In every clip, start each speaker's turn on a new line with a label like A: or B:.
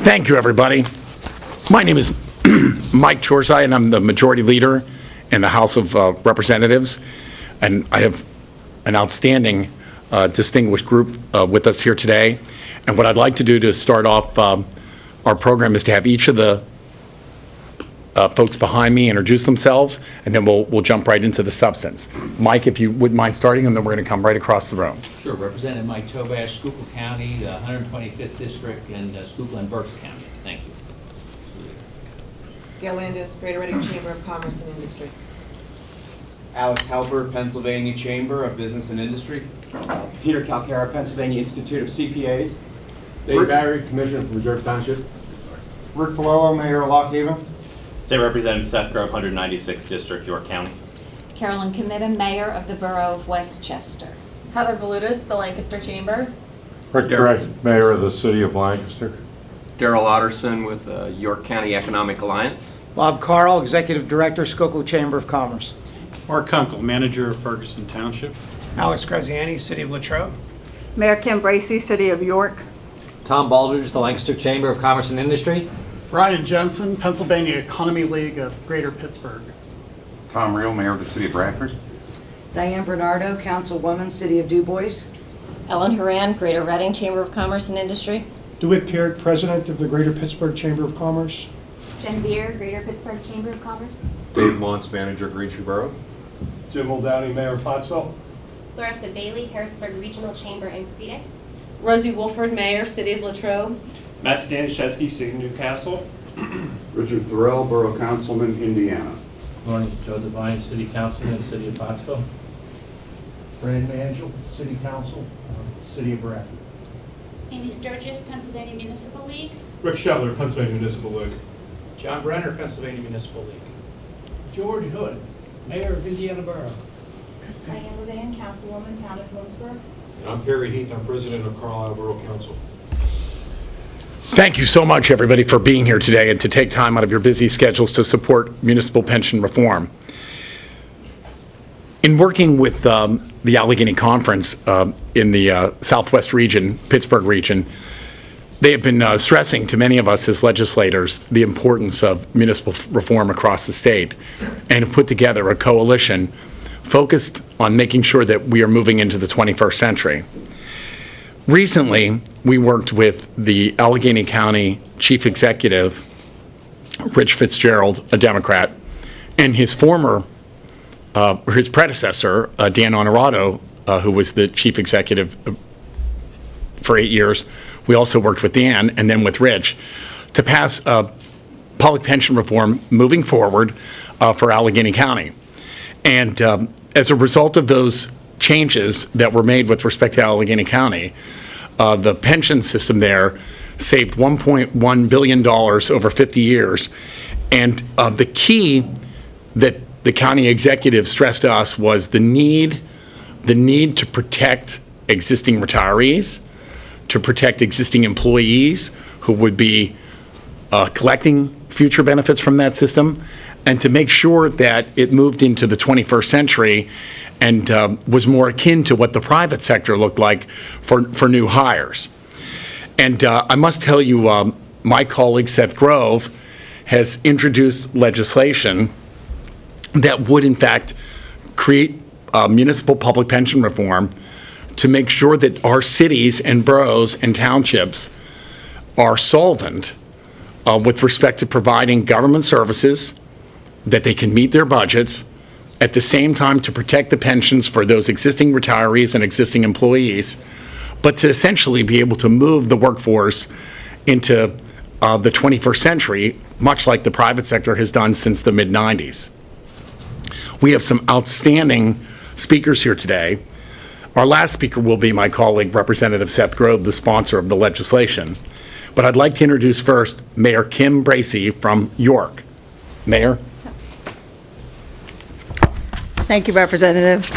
A: Thank you, everybody. My name is Mike Chorzai, and I'm the Majority Leader in the House of Representatives. And I have an outstanding, distinguished group with us here today. And what I'd like to do to start off our program is to have each of the folks behind me introduce themselves, and then we'll jump right into the substance. Mike, if you wouldn't mind starting, and then we're going to come right across the room.
B: Sure. Representative Mike Tobash, Schuylkill County, the 125th District, and Schuylkill and Berks County. Thank you.
C: Gail Landis, Greater Reading Chamber of Commerce and Industry.
D: Alex Halper, Pennsylvania Chamber of Business and Industry.
E: Peter Calcara, Pennsylvania Institute of CPAs.
F: Dave Barry, Commissioner from Reserve Township.
G: Rick Falello, Mayor of Lock Haven.
H: State Representative Seth Grove, 196th District, York County.
I: Carolyn Committa, Mayor of the Borough of Westchester.
J: Heather Valutis, the Lancaster Chamber.
G: Rick Gregg, Mayor of the City of Lancaster.
K: Daryl Otterson with York County Economic Alliance.
L: Bob Carl, Executive Director, Schuylkill Chamber of Commerce.
M: Mark Kunkel, Manager of Ferguson Township.
N: Alex Graziani, City of Latrobe.
O: Mayor Kim Bracey, City of York.
P: Tom Baldridge, the Lancaster Chamber of Commerce and Industry.
N: Brian Jensen, Pennsylvania Economy League of Greater Pittsburgh.
G: Tom Reel, Mayor of the City of Bradford.
Q: Diane Bernardo, Councilwoman, City of Du Bois.
I: Ellen Horan, Greater Reading Chamber of Commerce and Industry.
R: DeWitt Peart, President of the Greater Pittsburgh Chamber of Commerce.
S: Jen Beer, Greater Pittsburgh Chamber of Commerce.
T: Dave Mons, Manager, Green Tree Borough.
F: Jim Muldowney, Mayor of Pottsville.
S: Larissa Bailey, Harrisburg Regional Chamber in Creedic.
A: Rosie Wolford, Mayor, City of Latrobe.
E: Matt Staniszewski, City of Newcastle.
F: Richard Thorell, Borough Councilman, Indiana.
M: Morning, Joe Devine, City Councilman, City of Pottsville.
B: Brandon Angel, City Council, City of Bradford.
S: Amy Sturgis, Pennsylvania Municipal League.
F: Rick Shetler, Pennsylvania Municipal League.
M: John Brenner, Pennsylvania Municipal League.
B: George Hood, Mayor of Indiana Borough.
S: Diane Levan, Councilwoman, Town of Bloomsburg.
F: I'm Perry Heath, I'm President of Carlisle Borough Council.
A: Thank you so much, everybody, for being here today and to take time out of your busy schedules to support municipal pension reform. In working with the Allegheny Conference in the Southwest region, Pittsburgh region, they have been stressing to many of us as legislators the importance of municipal reform across the state and have put together a coalition focused on making sure that we are moving into the 21st century. Recently, we worked with the Allegheny County Chief Executive, Rich Fitzgerald, a Democrat, and his predecessor, Dan Honorato, who was the Chief Executive for 8 years. We also worked with Dan and then with Rich to pass public pension reform moving forward for Allegheny County. And as a result of those changes that were made with respect to Allegheny County, the pension system there saved $1.1 billion over 50 years. And the key that the county executive stressed to us was the need to protect existing retirees, to protect existing employees who would be collecting future benefits from that system, and to make sure that it moved into the 21st century and was more akin to what the private sector looked like for new hires. And I must tell you, my colleague Seth Grove has introduced legislation that would in fact create municipal public pension reform to make sure that our cities and boroughs and townships are solvent with respect to providing government services, that they can meet their budgets, at the same time to protect the pensions for those existing retirees and existing employees, but to essentially be able to move the workforce into the 21st century, much like the private sector has done since the mid-90s. We have some outstanding speakers here today. Our last speaker will be my colleague, Representative Seth Grove, the sponsor of the legislation. But I'd like to introduce first Mayor Kim Bracey from York. Mayor.
O: Thank you, Representative.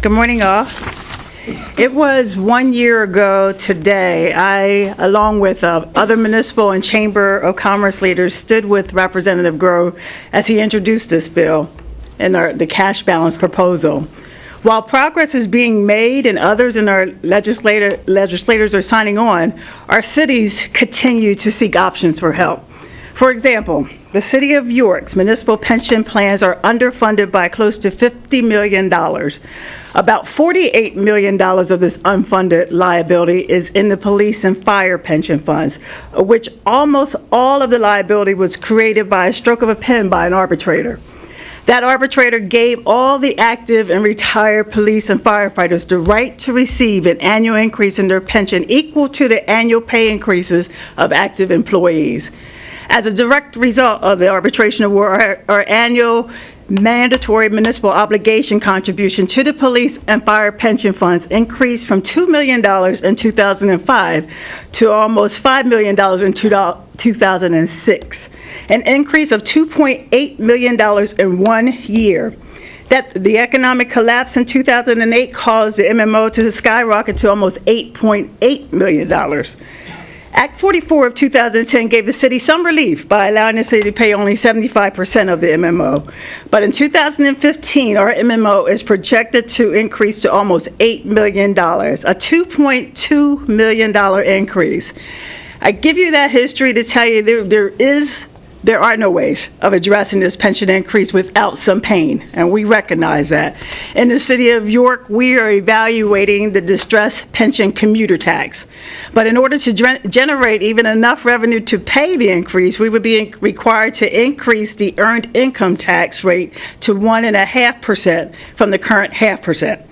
O: Good morning, all. It was 1 year ago today, I, along with other municipal and Chamber of Commerce leaders, stood with Representative Grove as he introduced this bill and the cash balance proposal. While progress is being made and others in our legislators are signing on, our cities continue to seek options for help. For example, the City of York's municipal pension plans are underfunded by close to $50 million. About $48 million of this unfunded liability is in the police and fire pension funds, of which almost all of the liability was created by a stroke of a pen by an arbitrator. That arbitrator gave all the active and retired police and firefighters the right to receive an annual increase in their pension equal to the annual pay increases of active employees. As a direct result of the arbitration award, our annual mandatory municipal obligation contribution to the police and fire pension funds increased from $2 million in 2005 to almost $5 million in 2006, an increase of $2.8 million in 1 year. That the economic collapse in 2008 caused the MMO to skyrocket to almost $8.8 million. Act 44 of 2010 gave the city some relief by allowing the city to pay only 75% of the MMO. But in 2015, our MMO is projected to increase to almost $8 million, a $2.2 million increase. I give you that history to tell you there are no ways of addressing this pension increase without some pain, and we recognize that. In the City of York, we are evaluating the distressed pension commuter tax. But in order to generate even enough revenue to pay the increase, we would be required to increase the earned income tax rate to 1.5% from the current 0.5%.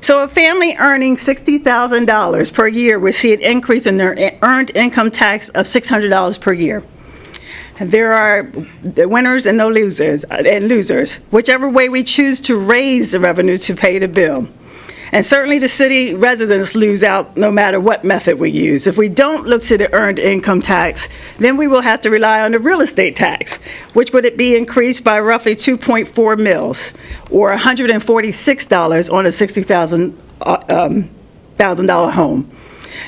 O: So a family earning $60,000 per year would see an increase in their earned income tax of $600 per year. There are the winners and no losers, whichever way we choose to raise the revenue to pay the bill. And certainly the city residents lose out no matter what method we use. If we don't look to the earned income tax, then we will have to rely on the real estate tax, which would be increased by roughly 2.4 mils, or $146 on a $60,000 home.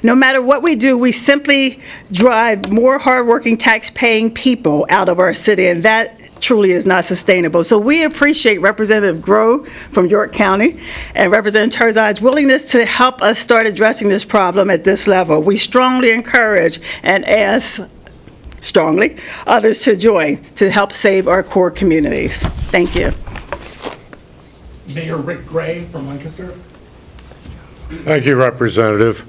O: No matter what we do, we simply drive more hardworking tax-paying people out of our city, and that truly is not sustainable. So we appreciate Representative Grove from York County and Representative Terzide's willingness to help us start addressing this problem at this level. We strongly encourage and ask strongly others to join to help save our core communities. Thank you.
A: Mayor Rick Gray from Lancaster.
G: Thank you, Representative.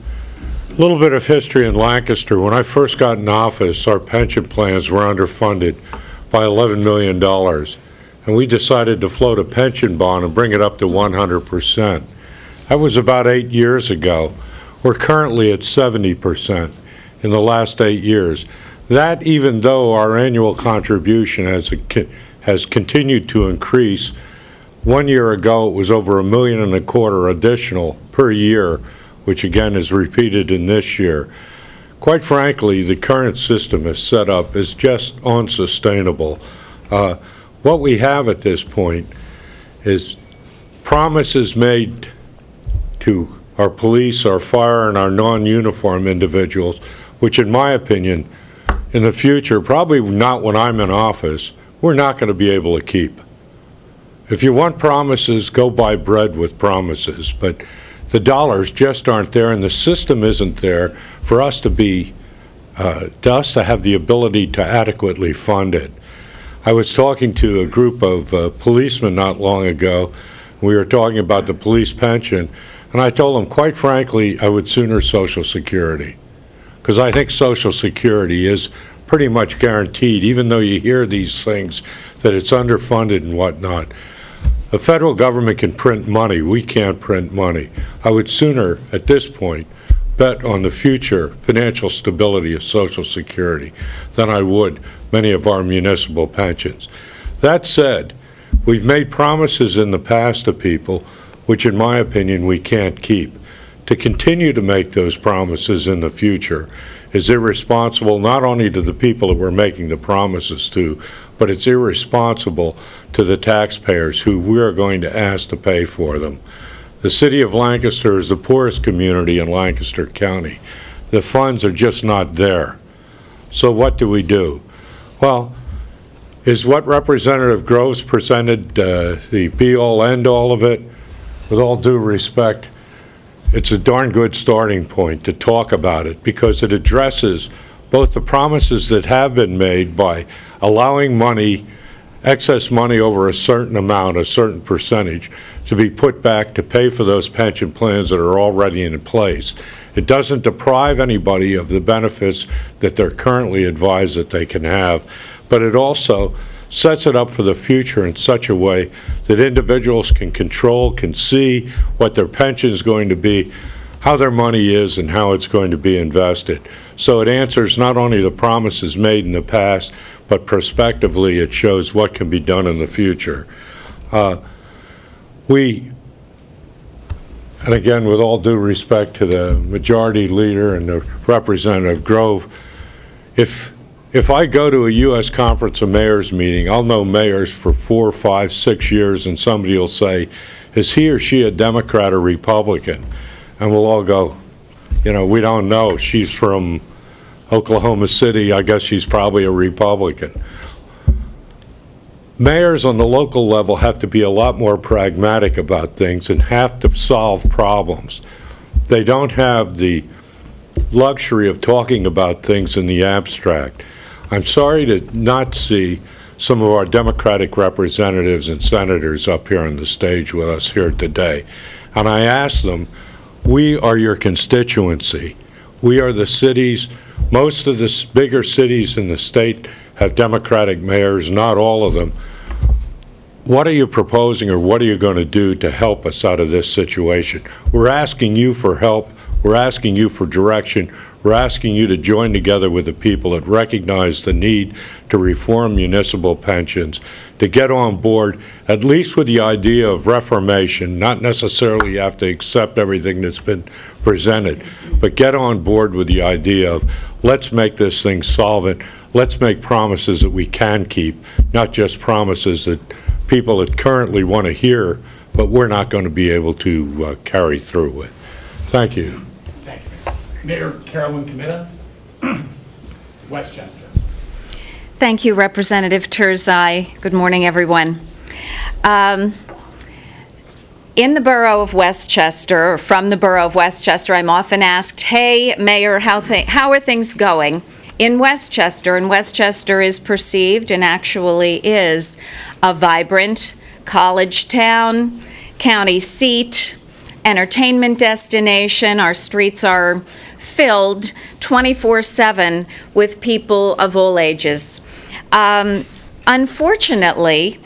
G: A little bit of history in Lancaster. When I first got in office, our pension plans were underfunded by $11 million, and we decided to float a pension bond and bring it up to 100%. That was about 8 years ago. We're currently at 70% in the last 8 years. That, even though our annual contribution has continued to increase, 1 year ago it was over $1.25 million additional per year, which again is repeated in this year. Quite frankly, the current system is set up is just unsustainable. What we have at this point is promises made to our police, our fire, and our non-uniform individuals, which in my opinion, in the future, probably not when I'm in office, we're not going to be able to keep. If you want promises, go buy bread with promises, but the dollars just aren't there, and the system isn't there for us to have the ability to adequately fund it. I was talking to a group of policemen not long ago. We were talking about the police pension, and I told them, quite frankly, I would sooner Social Security, because I think Social Security is pretty much guaranteed, even though you hear these things that it's underfunded and whatnot. The federal government can print money. We can't print money. I would sooner, at this point, bet on the future financial stability of Social Security than I would many of our municipal pensions. That said, we've made promises in the past to people, which in my opinion we can't keep. To continue to make those promises in the future is irresponsible not only to the people that we're making the promises to, but it's irresponsible to the taxpayers who we're going to ask to pay for them. The city of Lancaster is the poorest community in Lancaster County. The funds are just not there. So what do we do? Well, is what Representative Groves presented the be-all, end-all of it? with all due respect, it's a darn good starting point to talk about it because it addresses both the promises that have been made by allowing money, excess money over a certain amount, a certain percentage, to be put back to pay for those pension plans that are already in place. It doesn't deprive anybody of the benefits that they're currently advised that they can have, but it also sets it up for the future in such a way that individuals can control, can see what their pension is going to be, how their money is, and how it's going to be invested. So it answers not only the promises made in the past, but prospectively it shows what can be done in the future. And again, with all due respect to the majority leader and the Representative Grove, if I go to a U.S. Conference of Mayors meeting, I'll know mayors for 4, 5, 6 years, and somebody will say, is he or she a Democrat or Republican? And we'll all go, you know, we don't know. She's from Oklahoma City. I guess she's probably a Republican. Mayors on the local level have to be a lot more pragmatic about things and have to solve problems. They don't have the luxury of talking about things in the abstract. I'm sorry to not see some of our Democratic representatives and senators up here on the stage with us here today. And I ask them, we are your constituency. We are the cities. Most of the bigger cities in the state have Democratic mayors, not all of them. What are you proposing, or what are you going to do to help us out of this situation? We're asking you for help. We're asking you for direction. We're asking you to join together with the people that recognize the need to reform municipal pensions, to get on board at least with the idea of reformation, not necessarily have to accept everything that's been presented, but get on board with the idea of let's make this thing solvent. Let's make promises that we can keep, not just promises that people that currently want to hear, but we're not going to be able to carry through with. Thank you.
A: Thank you. Mayor Carolyn Comita, Westchester.
I: Thank you, Representative Turzai. Good morning, everyone. In the borough of Westchester, or from the borough of Westchester, I'm often asked, hey, Mayor, how are things going? In Westchester, and Westchester is perceived and actually is a vibrant college town, county seat, entertainment destination. Our streets are filled 24/7 with people of all ages. Unfortunately,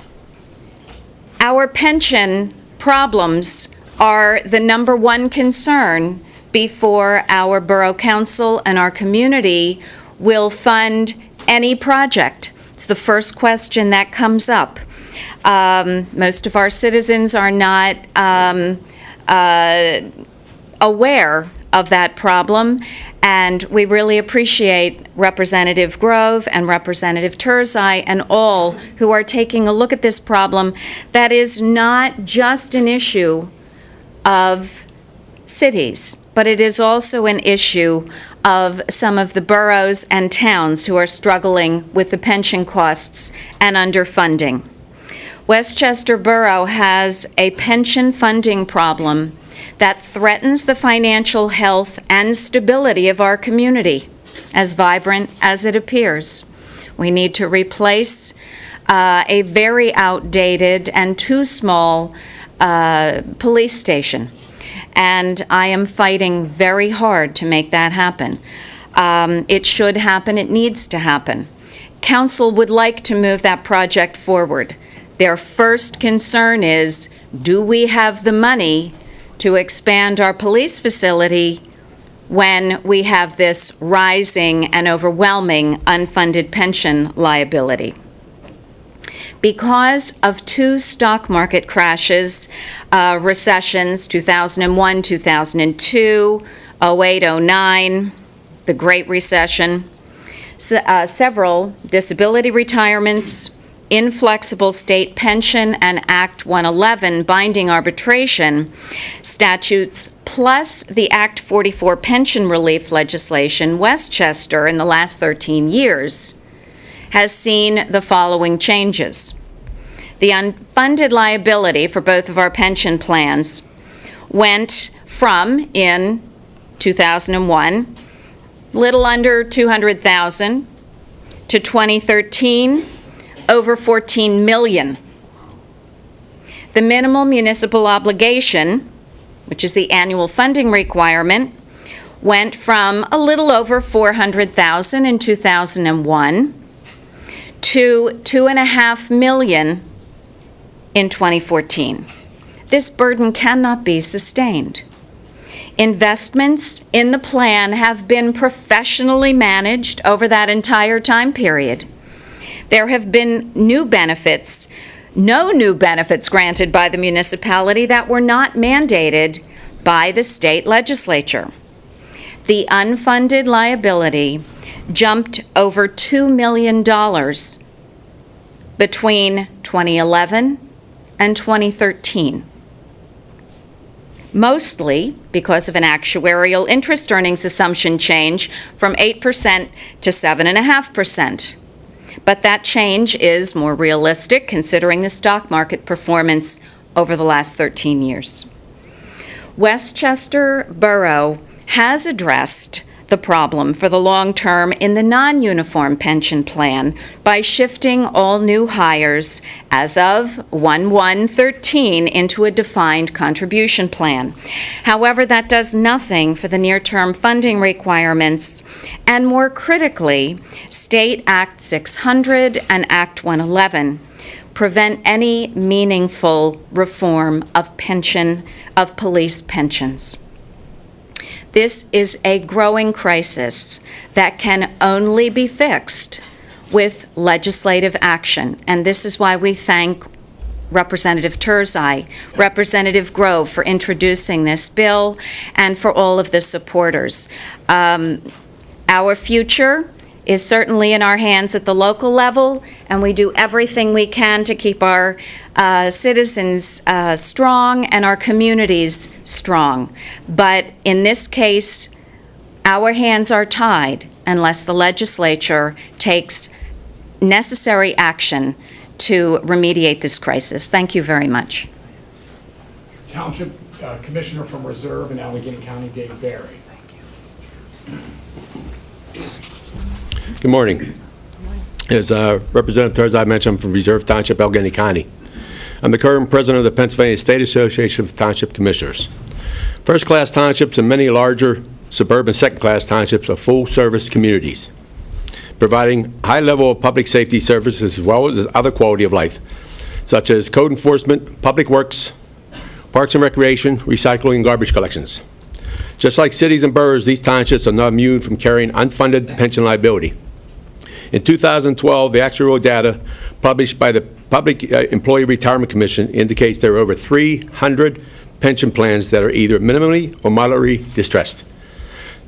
I: our pension problems are the number one concern before our borough council and our community will fund any project. It's the first question that comes up. Most of our citizens are not aware of that problem, and we really appreciate Representative Grove and Representative Turzai and all who are taking a look at this problem that is not just an issue of cities, but it is also an issue of some of the boroughs and towns who are struggling with the pension costs and underfunding. Westchester Borough has a pension funding problem that threatens the financial health and stability of our community, as vibrant as it appears. We need to replace a very outdated and too small police station. And I am fighting very hard to make that happen. It should happen. It needs to happen. Council would like to move that project forward. Their first concern is, do we have the money to expand our police facility when we have this rising and overwhelming unfunded pension liability? Because of two stock market crashes, recessions, 2001, 2002, 08, 09, the Great Recession, several disability retirements, inflexible state pension, and Act 111 binding arbitration statutes, plus the Act 44 pension relief legislation, Westchester in the last 13 years has seen the following changes. The unfunded liability for both of our pension plans went from, in 2001, little under 200,000, to 2013, over 14 million. The minimal municipal obligation, which is the annual funding requirement, went from a little over 400,000 in 2001 to 2.5 million in 2014. This burden cannot be sustained. Investments in the plan have been professionally managed over that entire time period. There have been no new benefits granted by the municipality that were not mandated by the state legislature. The unfunded liability jumped over $2 million between 2011 and 2013. Mostly because of an actuarial interest earnings assumption change from 8% to 7.5%. But that change is more realistic considering the stock market performance over the last 13 years. Westchester Borough has addressed the problem for the long term in the non-uniform pension plan by shifting all new hires as of 1/1/13 into a defined contribution plan. However, that does nothing for the near-term funding requirements, and more critically, State Act 600 and Act 111 prevent any meaningful reform of police pensions. This is a growing crisis that can only be fixed with legislative action, and this is why we thank Representative Turzai, Representative Grove for introducing this bill, and for all of the supporters. Our future is certainly in our hands at the local level, and we do everything we can to keep our citizens strong and our communities strong. But in this case, our hands are tied unless the legislature takes necessary action to remediate this crisis. Thank you very much.
A: Township Commissioner from Reserve in Allegheny County, David Barry.
U: Good morning. As Representative Turzai mentioned, I'm from Reserve Township, Allegheny County. I'm the current president of the Pennsylvania State Association of Township Commissioners. First-class townships and many larger suburban second-class townships are full-service communities, providing high level of public safety services as well as other quality of life, such as code enforcement, public works, parks and recreation, recycling, and garbage collections. Just like cities and boroughs, these townships are not immune from carrying unfunded pension liability. In 2012, the actuarial data published by the Public Employee Retirement Commission indicates there are over 300 pension plans that are either minimally or moderately distressed.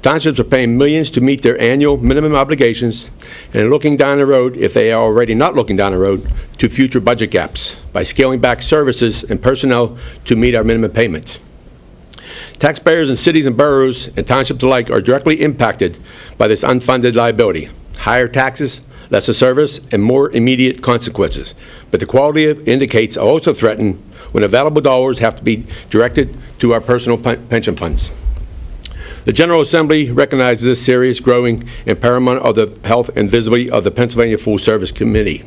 U: Townships are paying millions to meet their annual minimum obligations and looking down the road, if they are already not looking down the road, to future budget gaps by scaling back services and personnel to meet our minimum payments. Taxpayers in cities and boroughs and townships alike are directly impacted by this unfunded liability. Higher taxes, lesser service, and more immediate consequences. But the quality of indicates are also threatened when available dollars have to be directed to our personal pension funds. The General Assembly recognizes this serious, growing, and paramount of the health and visibility of the Pennsylvania Full Service Committee.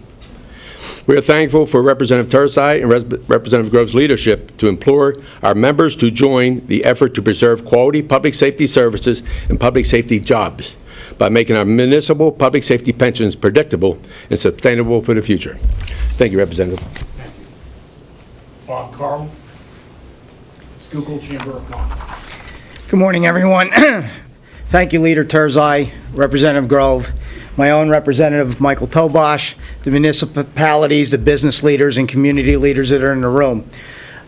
U: We are thankful for Representative Turzai and Representative Grove's leadership to implore our members to join the effort to preserve quality public safety services and public safety jobs by making our municipal public safety pensions predictable and sustainable for the future. Thank you, Representative.
A: Thank you. Bob Carl, Schuylkill Chamber of Commerce.
L: Good morning, everyone. Thank you, Leader Turzai, Representative Grove, my own Representative Michael Tobosh, the municipalities, the business leaders, and community leaders that are in the room.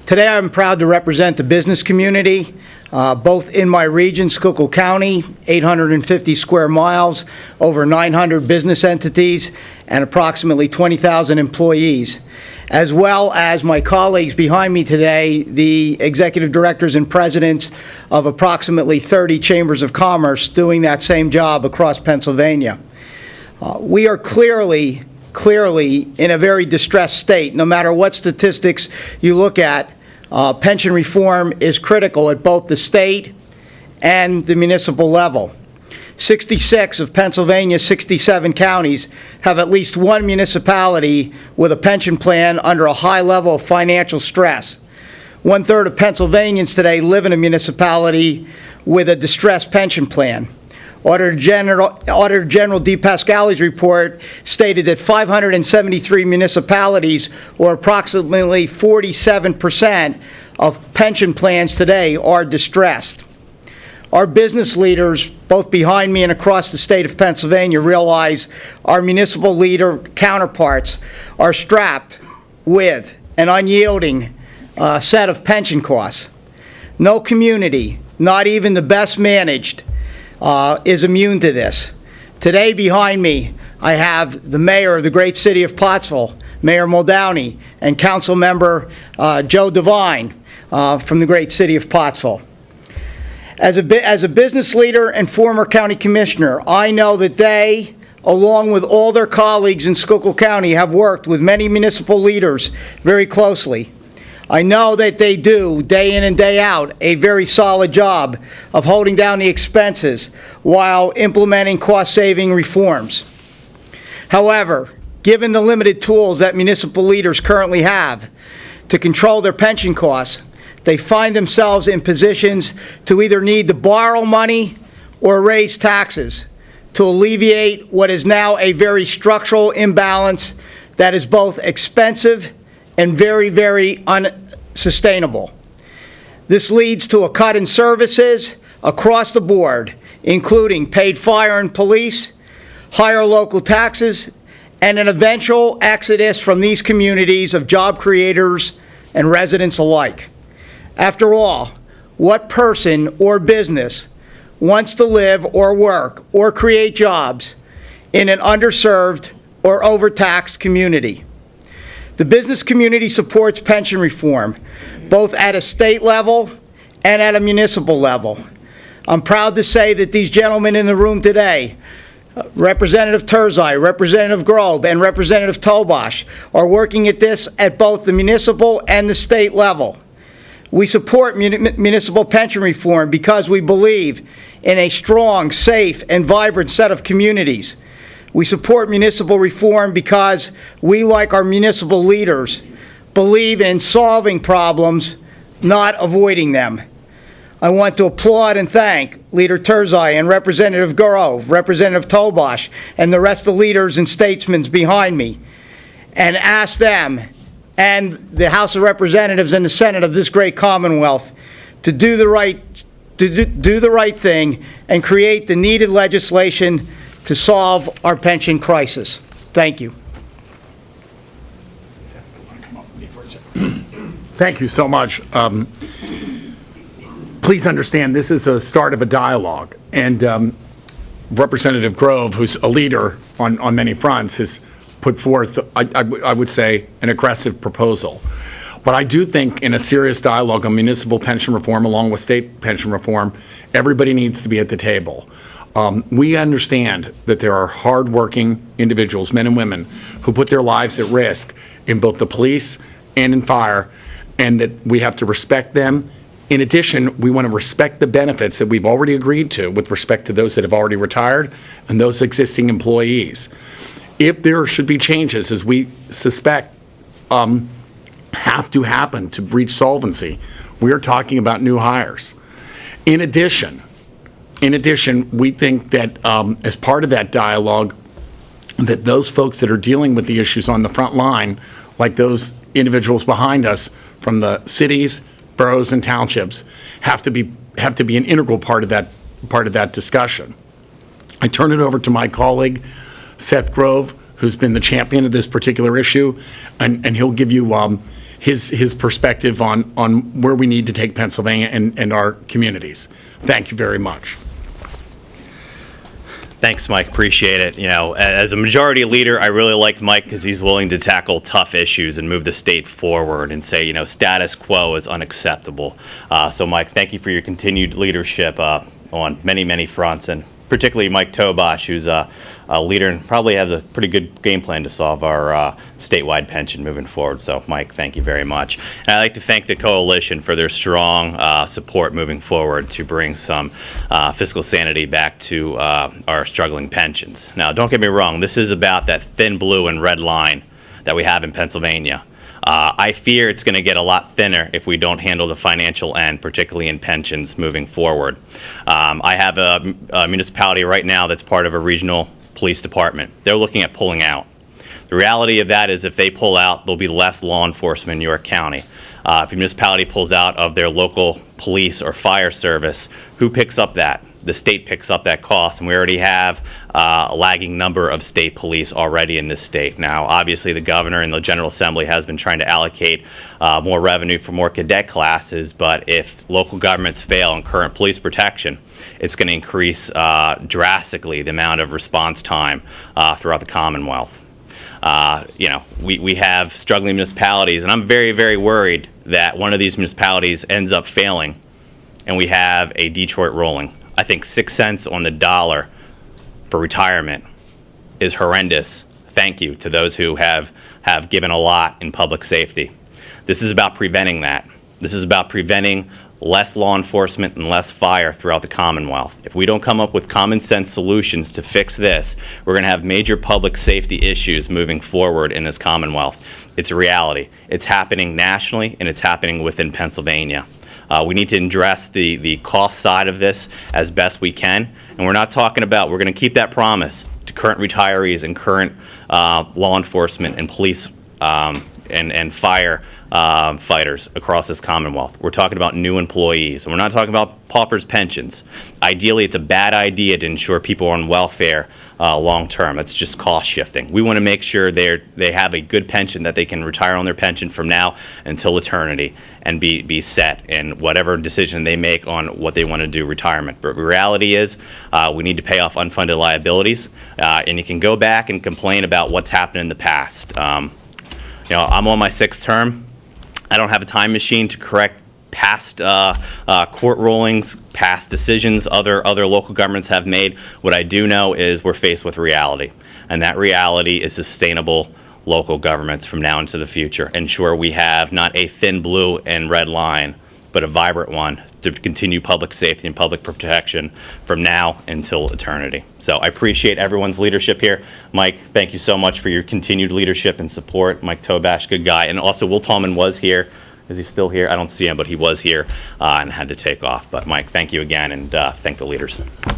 L: Today, I'm proud to represent the business community, both in my region, Schuylkill County, 850 square miles, over 900 business entities, and approximately 20,000 employees, as well as my colleagues behind me today, the executive directors and presidents of approximately 30 chambers of commerce doing that same job across Pennsylvania. We are clearly in a very distressed state. No matter what statistics you look at, Pension reform is critical at both the state and the municipal level. 66 of Pennsylvania's 67 counties have at least one municipality with a pension plan under a high level of financial stress. 1/3 of Pennsylvanians today live in a municipality with a distressed pension plan. Auditor General D. Pascali's report stated that 573 municipalities, or approximately 47% of pension plans today, are distressed. Our business leaders, both behind me and across the state of Pennsylvania, realize our municipal leader counterparts are strapped with an unyielding set of pension costs. No community, not even the best managed, is immune to this. Today behind me, I have the mayor of the great city of Pottsville, Mayor Muldowney, and council member Joe Devine from the great city of Pottsville. As a business leader and former county commissioner, I know that they, along with all their colleagues in Schuylkill County, have worked with many municipal leaders very closely. I know that they do, day in and day out, a very solid job of holding down the expenses while implementing cost-saving reforms. However, given the limited tools that municipal leaders currently have to control their pension costs, they find themselves in positions to either need to borrow money or raise taxes to alleviate what is now a very structural imbalance that is both expensive and very, very unsustainable. This leads to a cut in services across the board, including paid fire and police, higher local taxes, and an eventual exodus from these communities of job creators and residents alike. After all, what person or business wants to live or work or create jobs in an underserved or overtaxed community? The business community supports pension reform, both at a state level and at a municipal level. I'm proud to say that these gentlemen in the room today, Representative Turzai, Representative Grove, and Representative Tobash, are working at this at both the municipal and the state level. We support municipal pension reform because we believe in a strong, safe, and vibrant set of communities. We support municipal reform because we, like our municipal leaders, believe in solving problems, not avoiding them. I want to applaud and thank Leader Turzai and Representative Grove, Representative Tobash, and the rest of the leaders and statesmen behind me, and ask them and the House of Representatives and the Senate of this great Commonwealth to do the right thing and create the needed legislation to solve our pension crisis. Thank you.
A: Thank you so much. Please understand, this is a start of a dialogue, and Representative Grove, who's a leader on many fronts, has put forth, I would say, an aggressive proposal. But I do think in a serious dialogue on municipal pension reform, along with state pension reform, everybody needs to be at the table. We understand that there are hardworking individuals, men and women, who put their lives at risk in both the police and in fire, and that we have to respect them. In addition, we want to respect the benefits that we've already agreed to with respect to those that have already retired and those existing employees. If there should be changes, as we suspect have to happen to reach solvency, we are talking about new hires. In addition, we think that as part of that dialogue, that those folks that are dealing with the issues on the front line, like those individuals behind us from the cities, boroughs, and townships, have to be an integral part of that discussion. I turn it over to my colleague, Seth Grove, who's been the champion of this particular issue, and he'll give you his perspective on where we need to take Pennsylvania and our communities. Thank you very much.
H: Thanks, Mike. Appreciate it. You know, as a majority leader, I really like Mike because he's willing to tackle tough issues and move the state forward and say, you know, status quo is unacceptable. So, Mike, thank you for your continued leadership on many, many fronts, and particularly Mike Tobosh, who's a leader and probably has a pretty good game plan to solve our statewide pension moving forward. So, Mike, thank you very much. And I'd like to thank the coalition for their strong support moving forward to bring some fiscal sanity back to our struggling pensions. Now, don't get me wrong, this is about that thin blue and red line that we have in Pennsylvania. I fear it's going to get a lot thinner if we don't handle the financial end, particularly in pensions moving forward. I have a municipality right now that's part of a regional police department. They're looking at pulling out. The reality of that is if they pull out, there'll be less law enforcement in York County. If a municipality pulls out of their local police or fire service, who picks up that? The state picks up that cost, and we already have a lagging number of state police already in this state. Now, obviously, the governor and the General Assembly has been trying to allocate more revenue for more cadet classes, but if local governments fail in current police protection, it's going to increase drastically the amount of response time throughout the Commonwealth. We have struggling municipalities, and I'm very, very worried that one of these municipalities ends up failing, and we have a Detroit rolling. I think 6 cents on the dollar for retirement is horrendous. Thank you to those who have given a lot in public safety. This is about preventing that. This is about preventing less law enforcement and less fire throughout the Commonwealth. If we don't come up with common sense solutions to fix this, we're going to have major public safety issues moving forward in this Commonwealth. It's a reality. It's happening nationally, and it's happening within Pennsylvania. We need to address the cost side of this as best we can, and we're not talking about, we're going to keep that promise to current retirees and current law enforcement and police and fire fighters across this Commonwealth. We're talking about new employees, and we're not talking about paupers' pensions. Ideally, it's a bad idea to ensure people are on welfare long term. It's just cost shifting. We want to make sure they have a good pension, that they can retire on their pension from now until eternity and be set in whatever decision they make on what they want to do retirement. But the reality is we need to pay off unfunded liabilities, and you can go back and complain about what's happened in the past. I'm on my 6th term. I don't have a time machine to correct past court rulings, past decisions other local governments have made. What I do know is we're faced with reality, and that reality is sustainable local governments from now into the future. Ensure we have not a thin blue and red line, but a vibrant one to continue public safety and public protection from now until eternity. So I appreciate everyone's leadership here. Mike, thank you so much for your continued leadership and support. Mike Tobash, good guy. And also Will Tallman was here. Is he still here? I don't see him, but he was here and had to take off. But Mike, thank you again, and thank the leaders.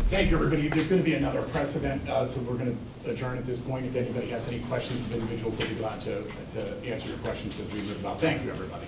A: Thank you, everybody. There's going to be another precedent, so we're going to adjourn at this point. If anybody has any questions of individuals, they'll be glad to answer your questions as we move about. Thank you, everybody.